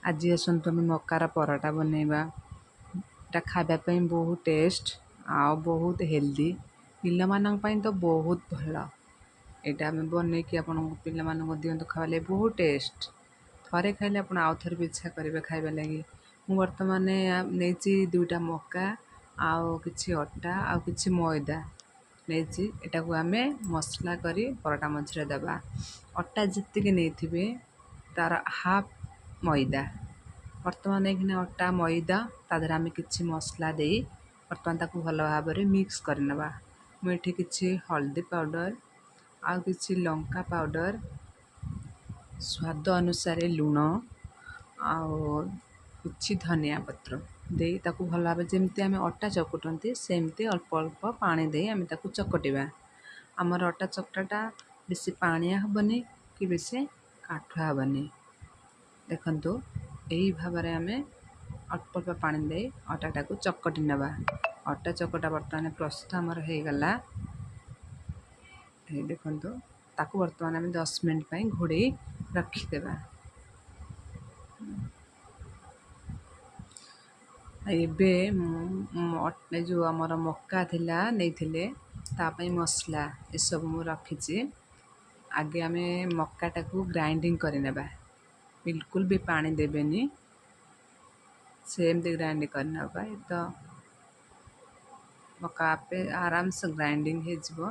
आज आसतु आम मकार पराटा बनैबा। एटा खावाई बहुत टेस्ट आ बहुत हेल्दी पिलामान तो बहुत भल। यहाँ आम बन कि पिला दिंतु खावा बहुत टेस्ट थे खाइले आप आउ थे भी इच्छा करेंगे खाଇବା लगी। मु बर्तमान नहीं दुईटा मका आउ कि अटा आउ कि मैदा नहीं एटा को आम मसला करी पराटा मझे देवा। अटा जी नहीं तार हाफ मैदा बर्तमान नहीं अटा मैदा तादेह आम कि मसला दे बर्तमान ताकू भल भाव मिक्स करनेबा। मुझे कि हल्दी पाउडर आउ कि लंका पाउडर स्वाद अनुसार लुण आउ कुछ धनिया पत्र दे ताकू भल भाव जमती आम अटा चकुटती सेमती अल्प अल्प पानी दे आम ताकू चकटिबा। आमर अटा चकटाटा बेसी पानिया हेबनी कि बेसी काठुआ हेबनी। देखंतु यही भाव में आम अल्प अल्प पानी दे अटाटा को चकटी नेबा। अटा चकटा बर्तमान प्रस्तुत आमर हो गला। देखंतु ताकू बर्तमान आम 10 मिनट पई घोड़े रखिदेबा। एबे जो आमर मक्का थिला नहीं तापाई मसला ये सब मु रखी। आगे आम मक्काटा को ग्राइंडिंग करनेबा। बिल्कुल भी पानी देबेनी सेमती ग्राइंडिंग करनेबा। तो मक्का पे आराम से ग्राइंडिंग हो।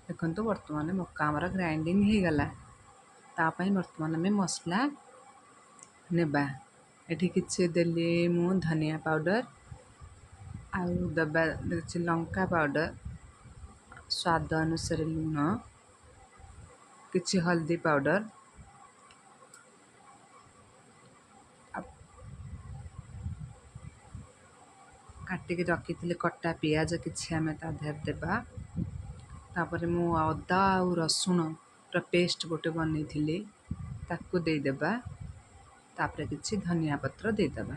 देखो बर्तमान मक्का आमर ग्राइंडिंग हो गला। तापाई बर्तमान आम मसला नेबा। एठी किछि देली मु धनिया पाउडर आउ दबा लंका पाउडर स्वाद अनुसार लुण किछि हल्दी पाउडर काटिक रखी कटा पियाज किछि आम तादेह देबा। तापर मु अदा आउ रसुण पेस्ट गोटे बनई ताकू देदेबा। तापर किछि धनिया पत्र देदेबा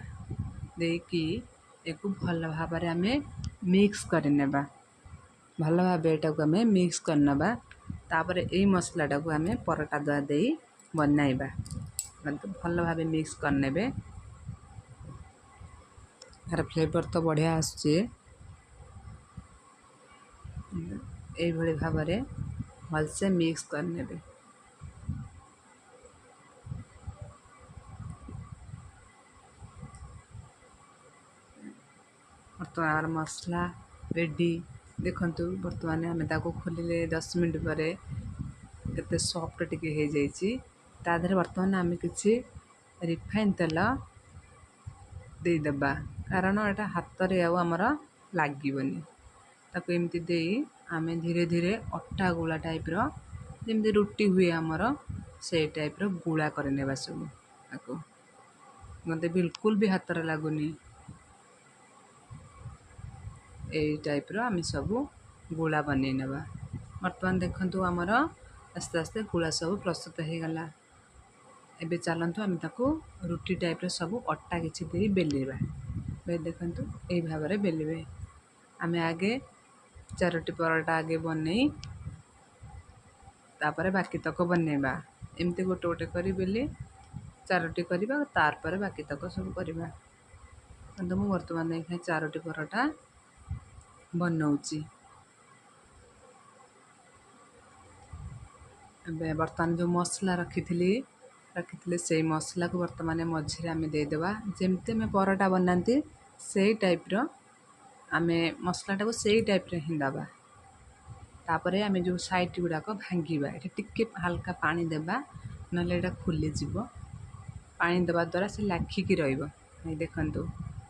देकी एक भल भाव आम मिक्स करनेबा। भल भाव एटा को आम मिक्स करनेबा। तापर यही मसलाटा को आम पराटा द्वारा दे बनइबा। भल भाव मिक्स करनेबे। यार फ्लेवर तो बढ़िया आसुचे। यही भली भाव भलसे मिक्स करनेबे। बर्तमान मसला रेडी। देखंतु बर्तमान आम ताको खोलिले 10 मिनट पर केते सॉफ्ट टिके हो जाइए। तादेह बर्तमान आम कि रिफाइन तेल देदेबा कारण एटा हाथ रे आमर लागबनी। ताको एमती दे आम धीरे धीरे अटा गुला टाइप रो जमती रुटी हुए आमर से टाइप रो गुला करनेबा सब ताको मते बिल्कुल भी हाथ रे लागुनी। यही टाइप रो आम सब गुला बनै नेबा। बर्तमान देखंतु आमर आस्ते आस्ते गुला सब प्रस्तुत हो गला। एबे चलंतु आम ताको रुटी टाइप रो सब अट्टा किछि दे बेलिबा। बे देखंतु एई भाव रे बेलिबे। आम आगे 4टी पराटा आगे बनै तापर बाकी तक बनैबा। एमती गोटे गोटे करी बेली 4टी करबा तार पर बाकी तक सब करबा। तो मु वर्तमान नहीं 4टी पराटा बनौची। बर्तमान जो मसला रखी से मसला को बर्तमान मझे आम देदेबा। जमती आम पराटा बनाती से टाइप रो आम मसलाटा को से टाइप रे ही दबा। तापर आम जो साइड गुड़ाक भांगा ये टिके हल्का पानी देबा नले एटा खुली जीव। पानी देवा द्वारा से लाखिकी रहिबो। देखंतु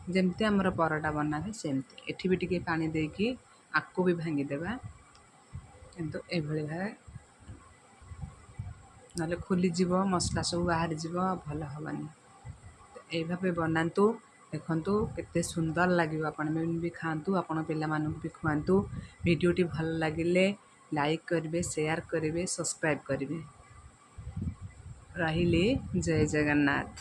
जमती आमर पराटा बनाबे सेमती एठी भी टिके पानी देकी आकु भी भांगी देबा। किंतु ए भली भाए नले खुली जीव मसला सब बाहर जीव भल हबनी। ए भाबे बनांतु देखंतु केते सुंदर लागिबो। आपण भी खांतु आपण पिला मानक भी खुआंतु। वीडियोटी भल लागिले लाइक करिवे शेयर करिवे सब्सक्राइब करिवे। रहिले जय जगन्नाथ।